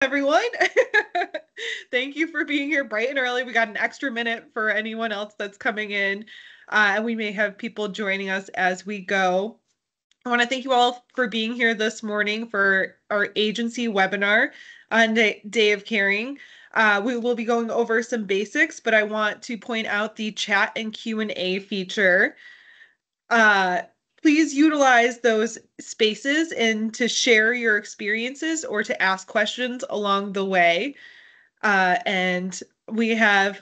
Everyone. Thank you for being here bright and early. We got an extra minute for anyone else that's coming in, and we may have people joining us as we go. I want to thank you all for being here this morning for our agency webinar on Day of Caring. We will be going over some basics, but I want to point out the chat and Q&A feature. Please utilize those spaces and to share your experiences or to ask questions along the way. And we have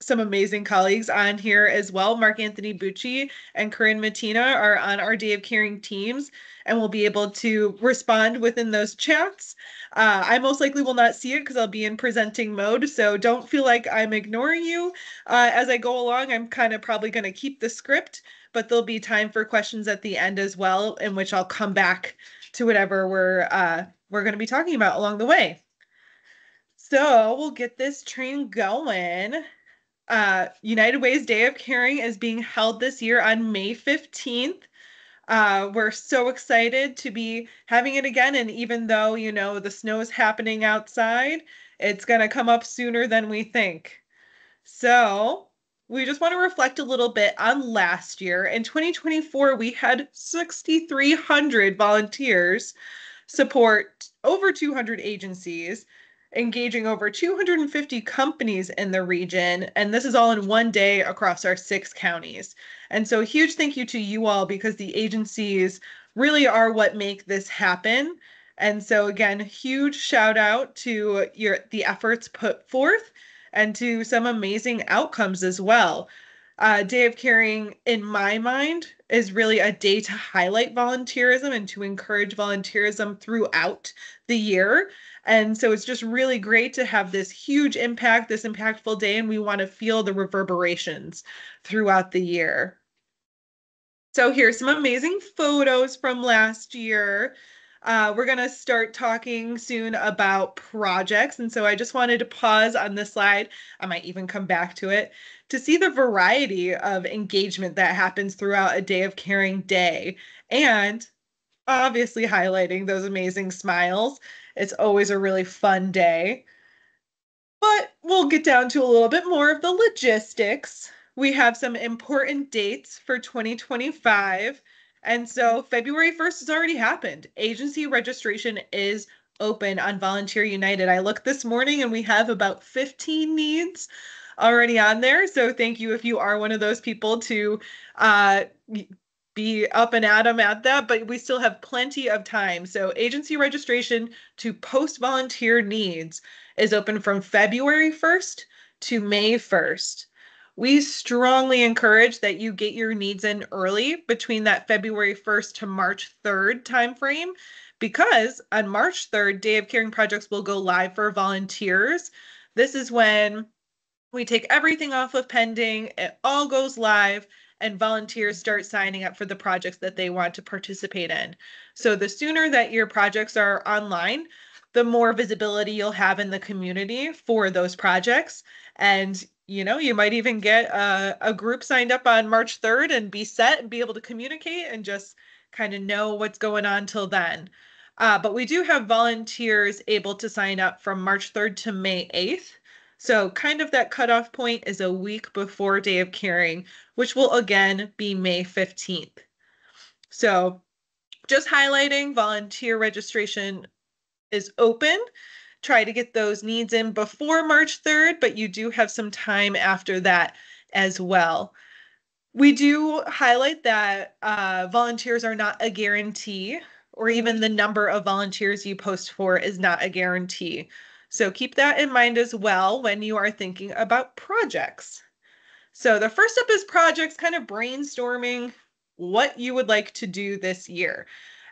some amazing colleagues on here as well. Mark Anthony Bucci and Corinne Matina are on our Day of Caring teams and will be able to respond within those chats. I most likely will not see it because I'll be in presenting mode, so don't feel like I'm ignoring you. As I go along, I'm kind of probably going to keep the script, but there'll be time for questions at the end as well, in which I'll come back to whatever we're going to be talking about along the way. So we'll get this train going. United Way's Day of Caring is being held this year on May 15th. We're so excited to be having it again. And even though, the snow is happening outside, it's going to come up sooner than we think. So we just want to reflect a little bit on last year. In 2024, we had 6,300 volunteers support over 200 agencies, engaging over 250 companies in the region. And this is all in one day across our 6 counties. And so a huge thank you to you all, because the agencies really are what make this happen. And so again, huge shout out to the efforts put forth and to some amazing outcomes as well. Day of Caring, in my mind, is really a day to highlight volunteerism and to encourage volunteerism throughout the year. And so it's just really great to have this huge impact, this impactful day, and we want to feel the reverberations throughout the year. So here's some amazing photos from last year. We're going to start talking soon about projects. And so I just wanted to pause on this slide. I might even come back to it to see the variety of engagement that happens throughout a Day of Caring day. And obviously highlighting those amazing smiles. It's always a really fun day. But we'll get down to a little bit more of the logistics. We have some important dates for 2025. And so February 1st has already happened. Agency registration is open on Volunteer United. I looked this morning and we have about 15 needs already on there. So thank you if you are one of those people to be up and at 'em at that, but we still have plenty of time. So agency registration to post volunteer needs is open from February 1st to May 1st. We strongly encourage that you get your needs in early between that February 1st to March 3rd timeframe, because on March 3rd, Day of Caring projects will go live for volunteers. This is when we take everything off of pending, it all goes live, and volunteers start signing up for the projects that they want to participate in. So the sooner that your projects are online, the more visibility you'll have in the community for those projects. And you might even get a group signed up on March 3rd and be set and be able to communicate and just kind of know what's going on till then. But we do have volunteers able to sign up from March 3rd to May 8th. So kind of that cutoff point is a week before Day of Caring, which will again be May 15th. So just highlighting, volunteer registration is open. Try to get those needs in before March 3rd, but you do have some time after that as well. We do highlight that volunteers are not a guarantee, or even the number of volunteers you post for is not a guarantee. So keep that in mind as well when you are thinking about projects. So the first step is projects, kind of brainstorming what you would like to do this year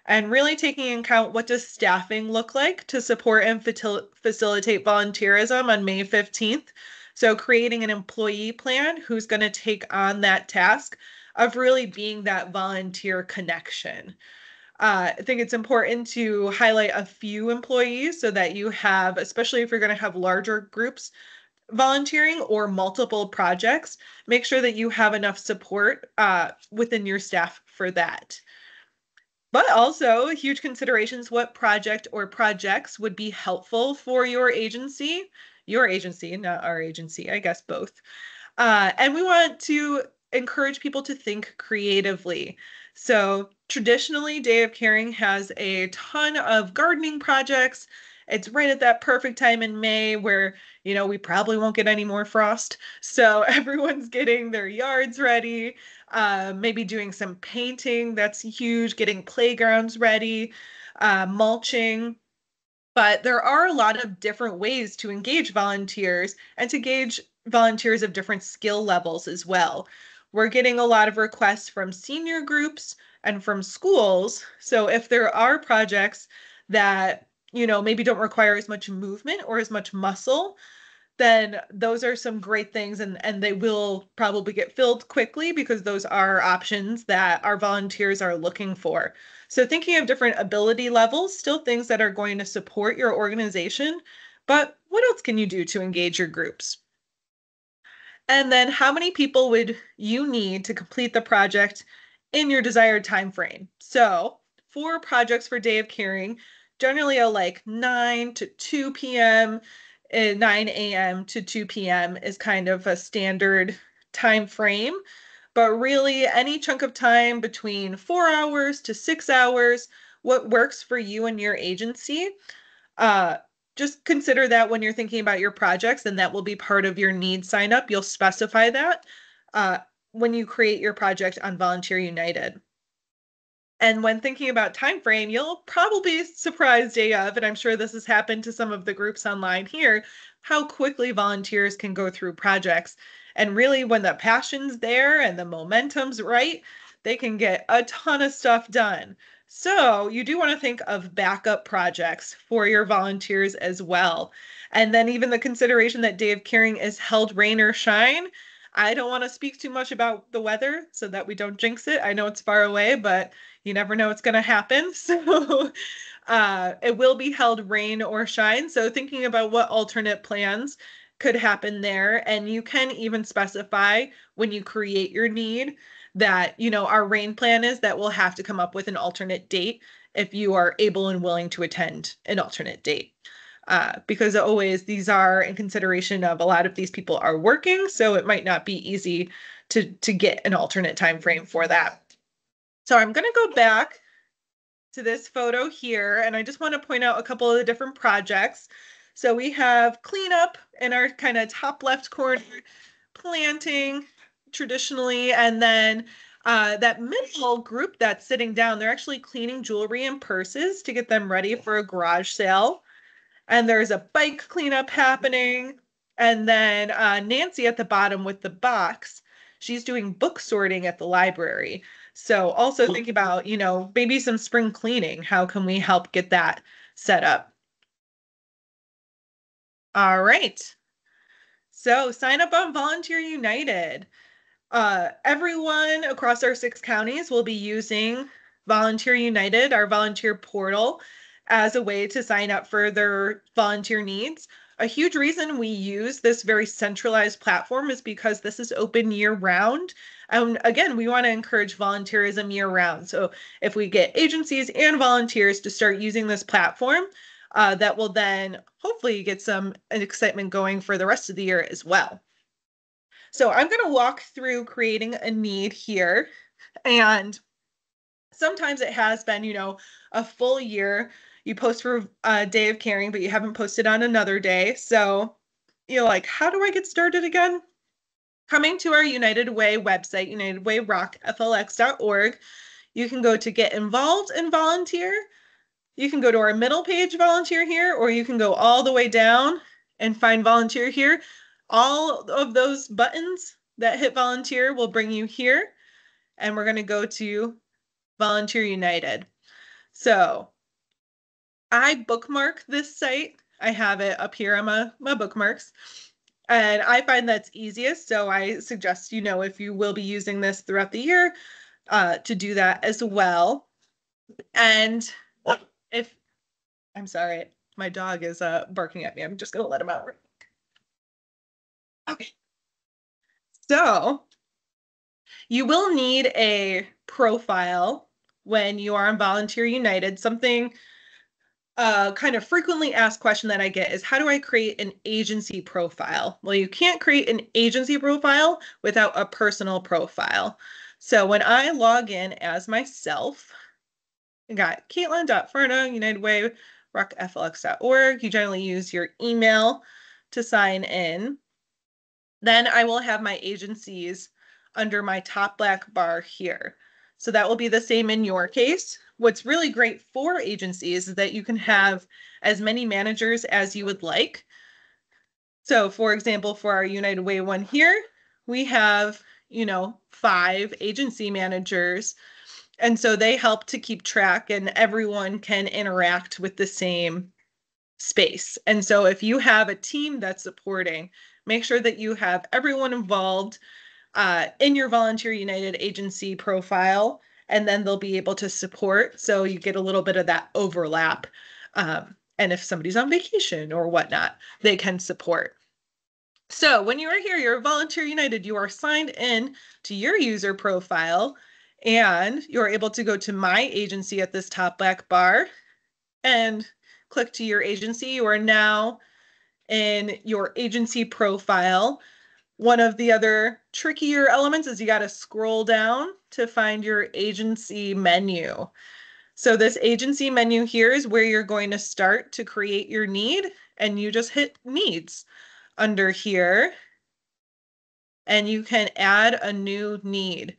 and really taking into account what does staffing look like to support and facilitate volunteerism on May 15th. So creating an employee plan who's going to take on that task of really being that volunteer connection. I think it's important to highlight a few employees so that you have, especially if you're going to have larger groups volunteering or multiple projects, make sure that you have enough support within your staff for that. But also, huge considerations what project or projects would be helpful for your agency, not our agency, I guess both. And we want to encourage people to think creatively. So traditionally, Day of Caring has a ton of gardening projects. It's right at that perfect time in May where, we probably won't get any more frost. So everyone's getting their yards ready, maybe doing some painting. That's huge, getting playgrounds ready, mulching. But there are a lot of different ways to engage volunteers and to gauge volunteers of different skill levels as well. We're getting a lot of requests from senior groups and from schools. So if there are projects that, maybe don't require as much movement or as much muscle, then those are some great things, and they will probably get filled quickly because those are options that our volunteers are looking for. So thinking of different ability levels, still things that are going to support your organization, but what else can you do to engage your groups? And then how many people would you need to complete the project in your desired time frame? So for projects for Day of Caring, generally a like 9 to 2 p.m., 9 a.m. to 2 p.m. is kind of a standard time frame. But really, any chunk of time between 4 hours to 6 hours, what works for you and your agency, uh, just consider that when you're thinking about your projects, and that will be part of your need sign up. You'll specify that uh, when you create your project on Volunteer United. And when thinking about time frame, you'll probably be surprised day of, and I'm sure this has happened to some of the groups online here, how quickly volunteers can go through projects. And really, when the passion's there and the momentum's right, they can get a ton of stuff done. So you do want to think of backup projects for your volunteers as well. And then even the consideration that Day of Caring is held rain or shine. I don't want to speak too much about the weather so that we don't jinx it. I know it's far away, but you never know what's going to happen. So it will be held rain or shine. So thinking about what alternate plans could happen there. And you can even specify when you create your need that, our rain plan is that we'll have to come up with an alternate date if you are able and willing to attend an alternate date. Because always these are in consideration of a lot of these people are working, so it might not be easy to get an alternate time frame for that. So I'm going to go back to this photo here, and I just want to point out a couple of the different projects. So we have cleanup in our kind of top left corner, planting traditionally, and then that middle group that's sitting down, they're actually cleaning jewelry and purses to get them ready for a garage sale. And there's a bike cleanup happening. And then Nancy at the bottom with the box, she's doing book sorting at the library. So also think about, maybe some spring cleaning. How can we help get that set up? All right. So sign up on Volunteer United. Everyone across our 6 counties will be using Volunteer United, our volunteer portal, as a way to sign up for their volunteer needs. A huge reason we use this very centralized platform is because this is open year round. And again, we want to encourage volunteerism year round. So if we get agencies and volunteers to start using this platform, that will then hopefully get some excitement going for the rest of the year as well. So I'm going to walk through creating a need here. And sometimes it has been, a full year. You post for a Day of Caring, but you haven't posted on another day. So you're like, how do I get started again? Coming to our United Way website, unitedwayrockflx.org, you can go to get involved and volunteer. You can go to our middle page, volunteer here, or you can go all the way down and find volunteer here. All of those buttons that hit volunteer will bring you here. And we're going to go to Volunteer United. So I bookmark this site. I have it up here on my bookmarks. And I find that's easiest. So I suggest, if you will be using this throughout the year, to do that as well. And if, I'm sorry, my dog is barking at me. I'm just going to let him out. Okay. So you will need a profile when you are on Volunteer United, something kind of frequently asked question that I get is, how do I create an agency profile? Well, you can't create an agency profile without a personal profile. So when I log in as myself, I got Caitlin.Farna, United Way, rockflx.org. You generally use your email to sign in. Then I will have my agencies under my top black bar here. So that will be the same in your case. What's really great for agencies is that you can have as many managers as you would like. So for example, for our United Way one here, we have, 5 agency managers. And so they help to keep track and everyone can interact with the same space. And so if you have a team that's supporting, make sure that you have everyone involved in your Volunteer United agency profile, and then they'll be able to support. So you get a little bit of that overlap. And if somebody's on vacation or whatnot, they can support. So when you are here, you're Volunteer United, you are signed in to your user profile, and you're able to go to My Agency at this top black bar and click to your agency. You are now in your agency profile. One of the other trickier elements is you got to scroll down to find your agency menu. So this agency menu here is where you're going to start to create your need, and you just hit needs under here, and you can add a new need.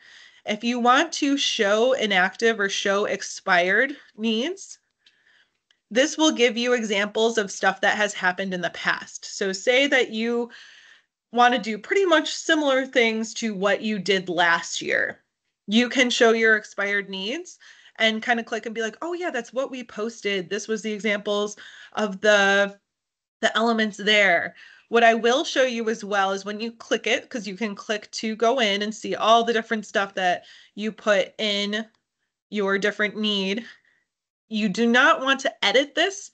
If you want to show inactive or show expired needs, this will give you examples of stuff that has happened in the past. So say that you want to do pretty much similar things to what you did last year. You can show your expired needs and kind of click and be like, oh yeah, that's what we posted. This was the examples of the elements there. What I will show you as well is when you click it, because you can click to go in and see all the different stuff that you put in your different need. You do not want to edit this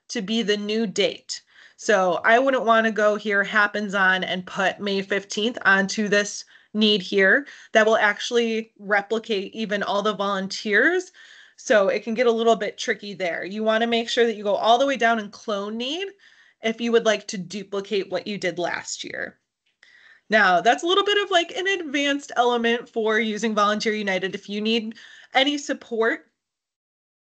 to be the new date. So I wouldn't want to go here, happens on, and put May 15th onto this need here. That will actually replicate even all the volunteers. So it can get a little bit tricky there. You want to make sure that you go all the way down and clone need if you would like to duplicate what you did last year. Now, that's a little bit of like an advanced element for using Volunteer United. If you need any support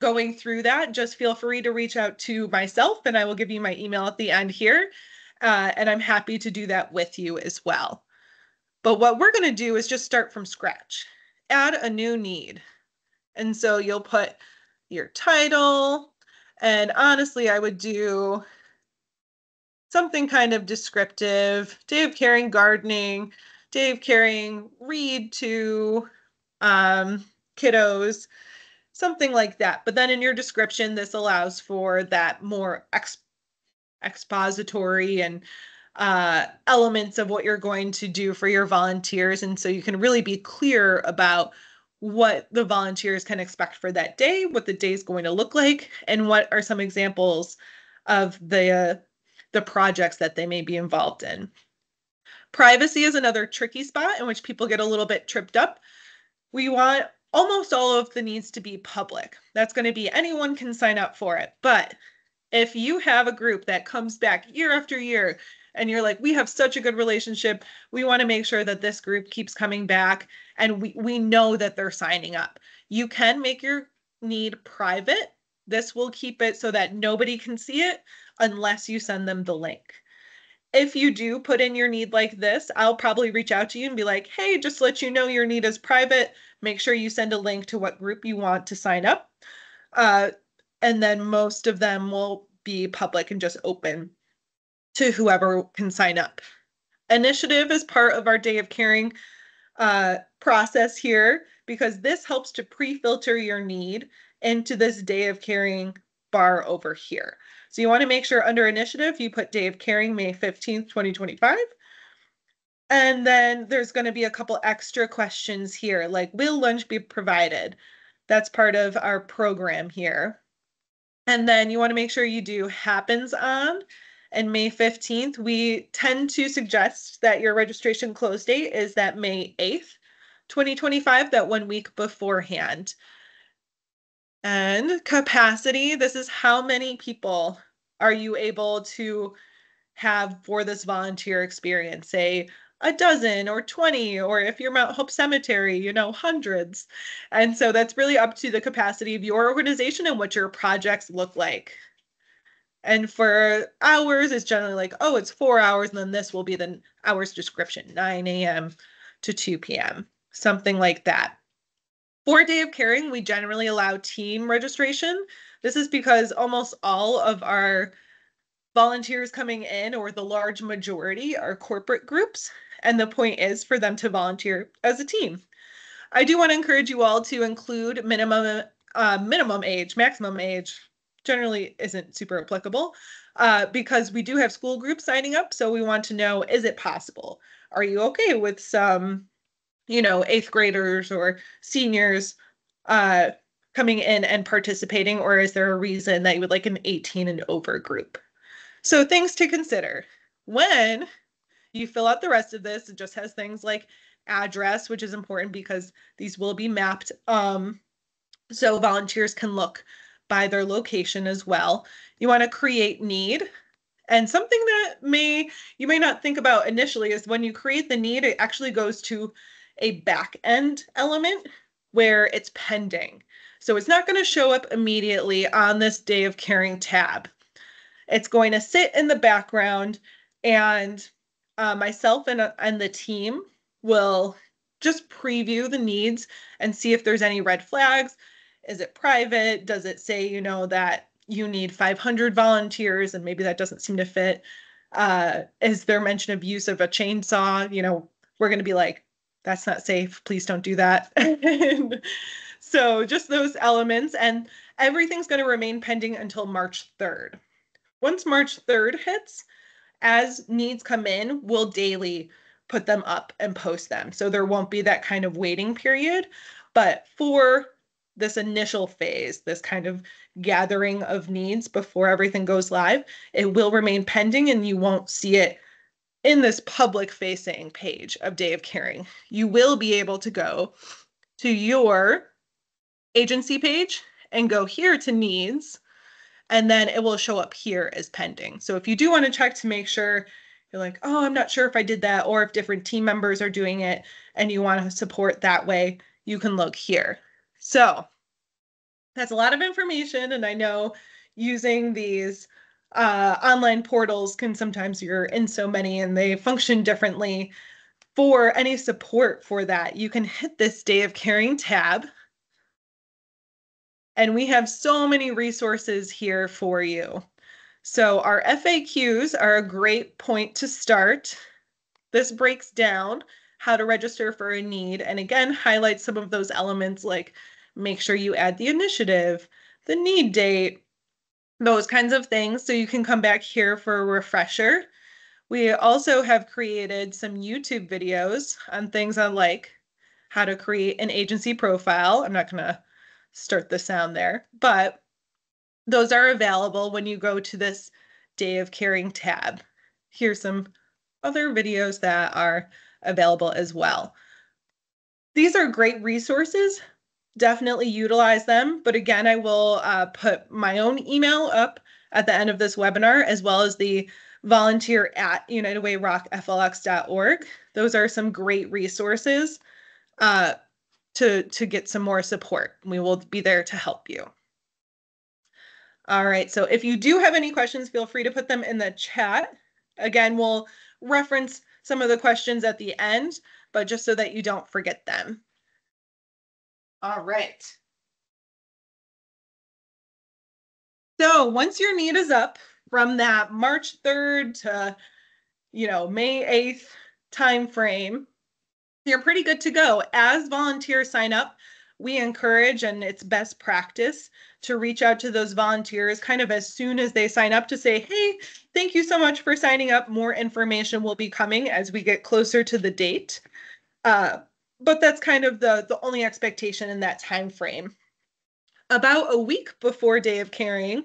going through that, just feel free to reach out to myself, and I will give you my email at the end here. And I'm happy to do that with you as well. But what we're going to do is just start from scratch. Add a new need. And so you'll put your title, and honestly, I would do something kind of descriptive. Dave Caring gardening, Dave Caring read to kiddos, something like that. But then in your description, this allows for that more expository and elements of what you're going to do for your volunteers. And so you can really be clear about what the volunteers can expect for that day, what the day is going to look like, and what are some examples of the projects that they may be involved in. Privacy is another tricky spot in which people get a little bit tripped up. We want almost all of the needs to be public. That's going to be anyone can sign up for it. But if you have a group that comes back year after year and you're like, we have such a good relationship, we want to make sure that this group keeps coming back and we know that they're signing up. You can make your need private. This will keep it so that nobody can see it unless you send them the link. If you do put in your need like this, I'll probably reach out to you and be like, hey, just let you know your need is private. Make sure you send a link to what group you want to sign up. And then most of them will be public and just open to whoever can sign up. Initiative is part of our Day of Caring process here, because this helps to pre-filter your need into this Day of Caring bar over here. So you want to make sure under initiative, you put Day of Caring, May 15th, 2025. And then there's going to be a couple extra questions here, like, will lunch be provided? That's part of our program here. And then you want to make sure you do happens on. And May 15th, we tend to suggest that your registration close date is that May 8th, 2025, that 1 week beforehand. And capacity, this is how many people are you able to have for this volunteer experience? Say a dozen or 20, or if you're Mount Hope Cemetery, hundreds. And so that's really up to the capacity of your organization and what your projects look like. And for hours, it's generally like, oh, it's 4 hours, and then this will be the hours description, 9 a.m. to 2 p.m., something like that. For Day of Caring, we generally allow team registration. This is because almost all of our volunteers coming in, or the large majority, are corporate groups, and the point is for them to volunteer as a team. I do want to encourage you all to include minimum age. Maximum age generally isn't super applicable because we do have school groups signing up. So we want to know, is it possible? Are you okay with some, eighth graders or seniors coming in and participating, or is there a reason that you would like an 18 and over group? So things to consider. When you fill out the rest of this, it just has things like address, which is important because these will be mapped so volunteers can look by their location as well. You want to create need. And something that you may not think about initially is when you create the need, it actually goes to a back end element where it's pending. So it's not going to show up immediately on this Day of Caring tab. It's going to sit in the background, and myself and the team will just preview the needs and see if there's any red flags. Is it private? Does it say, that you need 500 volunteers and maybe that doesn't seem to fit? Is there mention of use of a chainsaw? We're going to be like, that's not safe. Please don't do that. So just those elements, and everything's going to remain pending until March 3rd. Once March 3rd hits, as needs come in, we'll daily put them up and post them. So there won't be that kind of waiting period. But for this initial phase, this kind of gathering of needs before everything goes live, it will remain pending and you won't see it in this public facing page of Day of Caring. You will be able to go to your agency page and go here to needs, and then it will show up here as pending. So if you do want to check to make sure, you're like, oh, I'm not sure if I did that, or if different team members are doing it and you want to support that way, you can look here. So that's a lot of information. And I know using these online portals can sometimes, you're in so many and they function differently. For any support for that, you can hit this Day of Caring tab. And we have so many resources here for you. So our FAQs are a great point to start. This breaks down how to register for a need, and again, highlights some of those elements like make sure you add the initiative, the need date, those kinds of things. So you can come back here for a refresher. We also have created some YouTube videos on things on like how to create an agency profile. I'm not going to start the sound there, but those are available when you go to this Day of Caring tab. Here's some other videos that are available as well. These are great resources. Definitely utilize them. But again, I will put my own email up at the end of this webinar, as well as the volunteer@unitedwayrockflx.org. Those are some great resources to get some more support. We will be there to help you. All right, so if you do have any questions, feel free to put them in the chat. Again, we'll reference some of the questions at the end, but just so that you don't forget them. All right. So once your need is up from that March 3rd to, May 8th timeframe, you're pretty good to go. As volunteers sign up, we encourage, and it's best practice, to reach out to those volunteers kind of as soon as they sign up to say, hey, thank you so much for signing up. More information will be coming as we get closer to the date. But that's kind of the only expectation in that time frame. About a week before Day of Caring,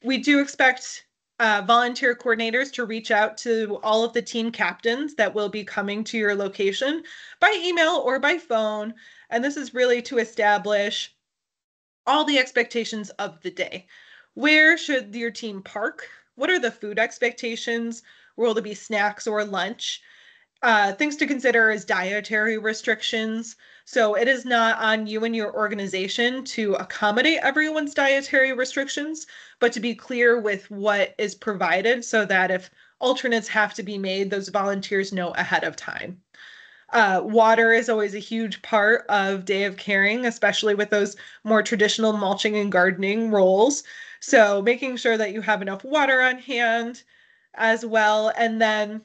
we do expect volunteer coordinators to reach out to all of the team captains that will be coming to your location by email or by phone. And this is really to establish all the expectations of the day. Where should your team park? What are the food expectations? Will there be snacks or lunch? Things to consider is dietary restrictions. So it is not on you and your organization to accommodate everyone's dietary restrictions, but to be clear with what is provided so that if alternates have to be made, those volunteers know ahead of time. Water is always a huge part of Day of Caring, especially with those more traditional mulching and gardening roles. So making sure that you have enough water on hand as well. And then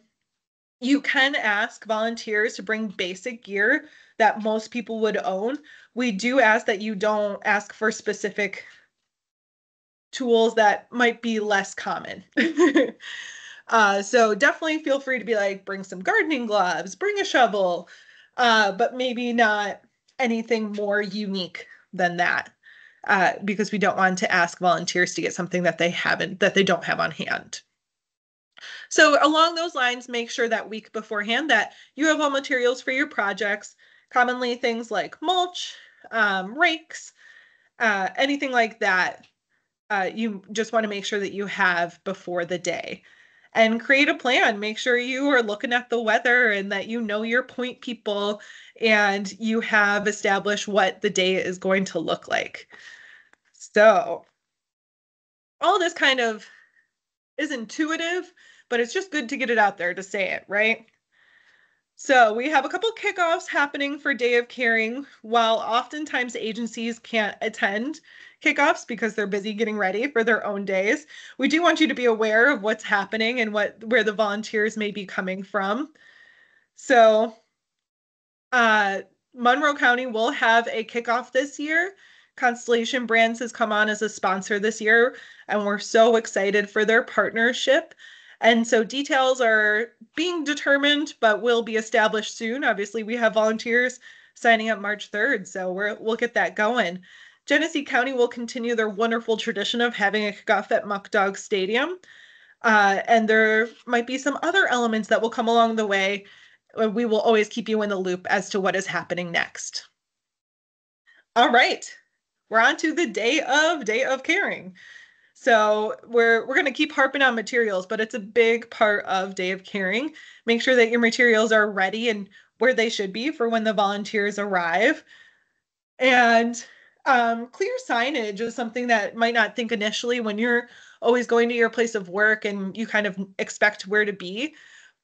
you can ask volunteers to bring basic gear that most people would own. We do ask that you don't ask for specific tools that might be less common. So definitely feel free to be like, bring some gardening gloves, bring a shovel, but maybe not anything more unique than that, because we don't want to ask volunteers to get something that they don't have on hand. So along those lines, make sure that week beforehand that you have all materials for your projects, commonly things like mulch, rakes, anything like that. You just want to make sure that you have before the day and create a plan. Make sure you are looking at the weather and that you know your point people and you have established what the day is going to look like. So all this kind of is intuitive, but it's just good to get it out there to say it, right? So we have a couple kickoffs happening for Day of Caring. While oftentimes agencies can't attend kickoffs because they're busy getting ready for their own days, we do want you to be aware of what's happening and where the volunteers may be coming from. So Monroe County will have a kickoff this year. Constellation Brands has come on as a sponsor this year, and we're so excited for their partnership. And so details are being determined, but will be established soon. Obviously, we have volunteers signing up March 3rd, so we'll get that going. Genesee County will continue their wonderful tradition of having a kickoff at Muck Dog Stadium. And there might be some other elements that will come along the way. We will always keep you in the loop as to what is happening next. All right, we're on to the Day of Caring. So we're going to keep harping on materials, but it's a big part of Day of Caring. Make sure that your materials are ready and where they should be for when the volunteers arrive. And clear signage is something that might not think initially when you're always going to your place of work and you kind of expect where to be.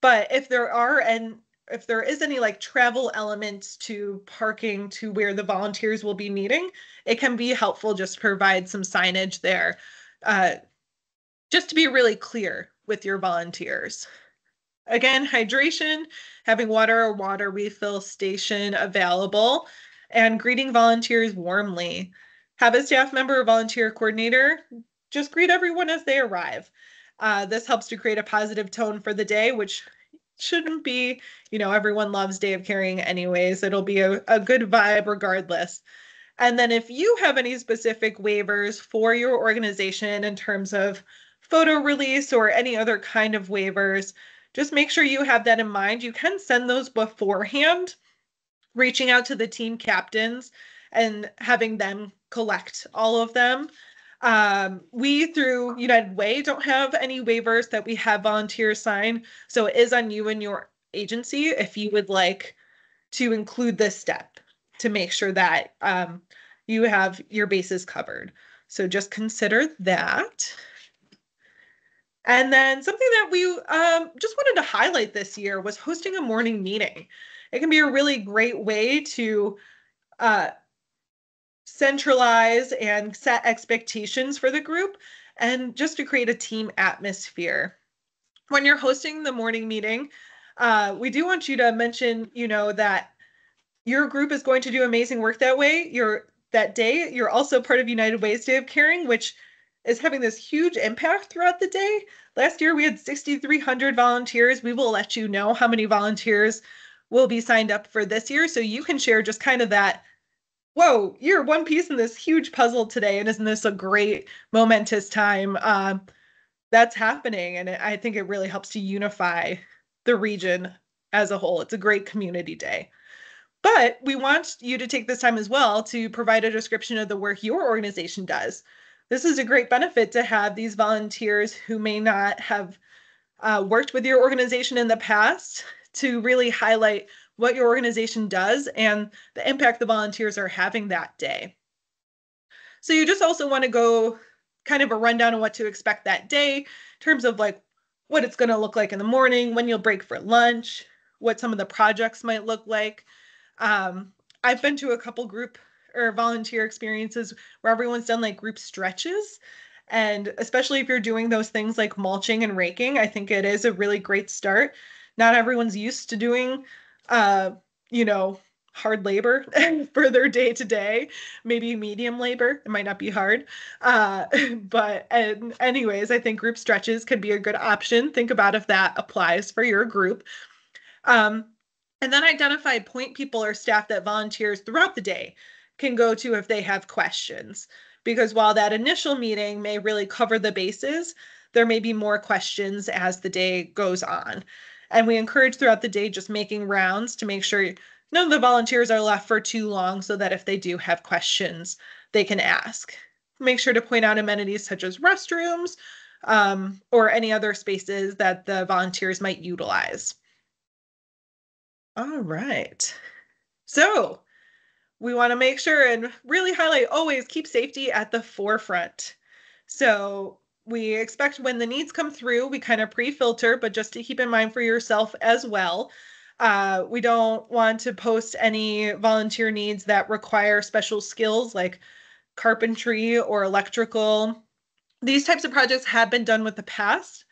But if there is any like travel elements to parking to where the volunteers will be meeting, it can be helpful just to provide some signage there, just to be really clear with your volunteers. Again, hydration, having water or water refill station available, and greeting volunteers warmly. Have a staff member or volunteer coordinator just greet everyone as they arrive. This helps to create a positive tone for the day, which shouldn't be, everyone loves Day of Caring anyways. It'll be a good vibe regardless. And then if you have any specific waivers for your organization in terms of photo release or any other kind of waivers, just make sure you have that in mind. You can send those beforehand, reaching out to the team captains and having them collect all of them. We, through United Way, don't have any waivers that we have volunteers sign. So it is on you and your agency if you would like to include this step to make sure that you have your bases covered. So just consider that. And then something that we just wanted to highlight this year was hosting a morning meeting. It can be a really great way to centralize and set expectations for the group and just to create a team atmosphere. When you're hosting the morning meeting, we do want you to mention, that your group is going to do amazing work that day. You're also part of United Way's Day of Caring, which is having this huge impact throughout the day. Last year, we had 6,300 volunteers. We will let you know how many volunteers will be signed up for this year. So you can share just kind of that, whoa, you're one piece in this huge puzzle today. And isn't this a great momentous time that's happening? And I think it really helps to unify the region as a whole. It's a great community day. But we want you to take this time as well to provide a description of the work your organization does. This is a great benefit to have these volunteers who may not have worked with your organization in the past to really highlight what your organization does and the impact the volunteers are having that day. So you just also want to go kind of a rundown of what to expect that day in terms of like what it's going to look like in the morning, when you'll break for lunch, what some of the projects might look like. I've been to a couple group or volunteer experiences where everyone's done like group stretches. And especially if you're doing those things like mulching and raking, I think it is a really great start. Not everyone's used to doing, uh, you know, hard labor for their day to day, maybe medium labor. It might not be hard. But anyways, I think group stretches could be a good option. Think about if that applies for your group. Um, and then identify point people or staff that volunteers throughout the day can go to if they have questions. Because while that initial meeting may really cover the bases, there may be more questions as the day goes on. And we encourage throughout the day just making rounds to make sure none of the volunteers are left for too long so that if they do have questions, they can ask. Make sure to point out amenities such as restrooms or any other spaces that the volunteers might utilize. All right. So we want to make sure and really highlight always keep safety at the forefront. So we expect when the needs come through, we kind of pre-filter, but just to keep in mind for yourself as well. We don't want to post any volunteer needs that require special skills like carpentry or electrical. These types of projects have been done in the past,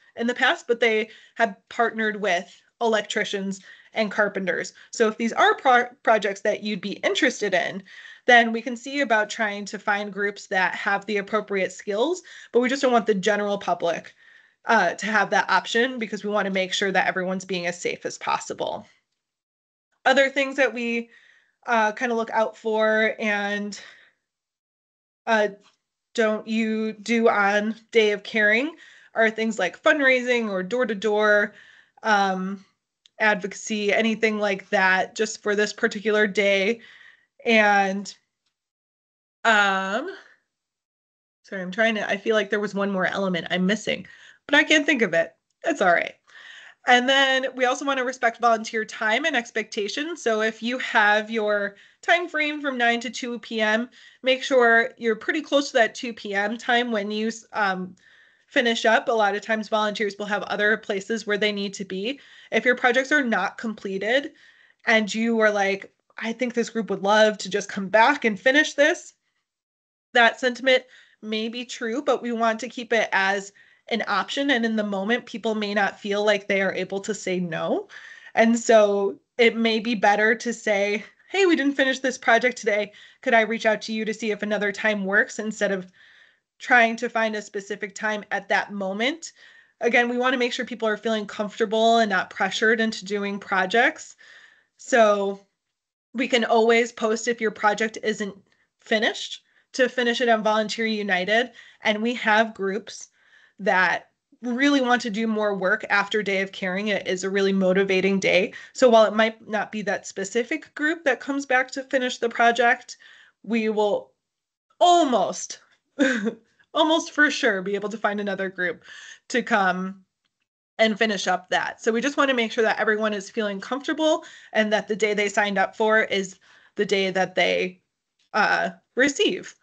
but they have partnered with electricians and carpenters. So if these are projects that you'd be interested in, then we can see about trying to find groups that have the appropriate skills, but we just don't want the general public to have that option because we want to make sure that everyone's being as safe as possible. Other things that we kind of look out for and don't you do on Day of Caring are things like fundraising or door-to-door advocacy, anything like that, just for this particular day. And sorry, I feel like there was one more element I'm missing, but I can't think of it. It's all right. And then we also want to respect volunteer time and expectations. So if you have your time frame from 9 to 2 p.m., make sure you're pretty close to that 2 p.m. time when you finish up. A lot of times volunteers will have other places where they need to be. If your projects are not completed and you are like, I think this group would love to just come back and finish this, that sentiment may be true, but we want to keep it as an option. And in the moment, people may not feel like they are able to say no. And so it may be better to say, hey, we didn't finish this project today. Could I reach out to you to see if another time works instead of trying to find a specific time at that moment? Again, we want to make sure people are feeling comfortable and not pressured into doing projects. So we can always post if your project isn't finished to finish it on Volunteer United. And we have groups that really want to do more work after Day of Caring. It is a really motivating day. So while it might not be that specific group that comes back to finish the project, we will almost, almost for sure be able to find another group to come and finish up that. So we just want to make sure that everyone is feeling comfortable and that the day they signed up for is the day that they receive.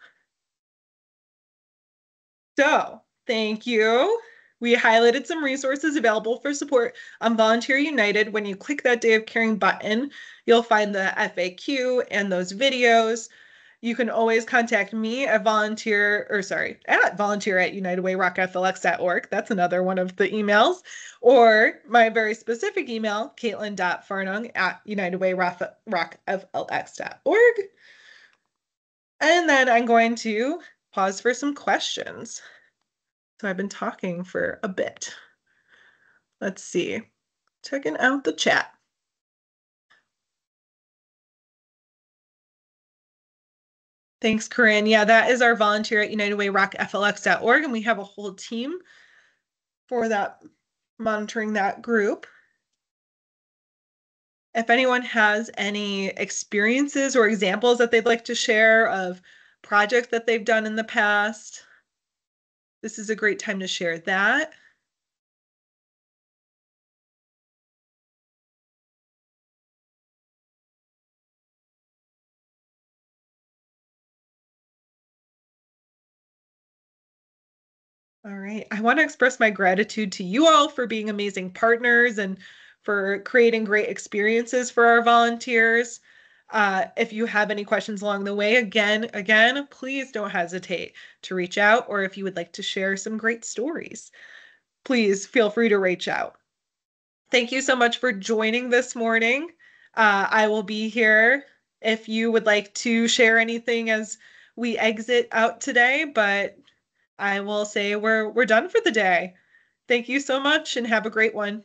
So thank you. We highlighted some resources available for support on Volunteer United. When you click that Day of Caring button, you'll find the FAQ and those videos. You can always contact me at volunteer at unitedwayrocflx.org. That's another one of the emails. Or my very specific email, caitlin.farnung at unitedwayrocflx.org. And then I'm going to pause for some questions. So I've been talking for a bit. Let's see. Checking out the chat. Thanks, Corinne. Yeah, that is our volunteer at unitedwayrocflx.org, and we have a whole team for that, monitoring that group. If anyone has any experiences or examples that they'd like to share of projects that they've done in the past, this is a great time to share that. All right. I want to express my gratitude to you all for being amazing partners and for creating great experiences for our volunteers. If you have any questions along the way, again, please don't hesitate to reach out, or if you would like to share some great stories, please feel free to reach out. Thank you so much for joining this morning. I will be here if you would like to share anything as we exit out today, but I will say we're done for the day. Thank you so much and have a great one.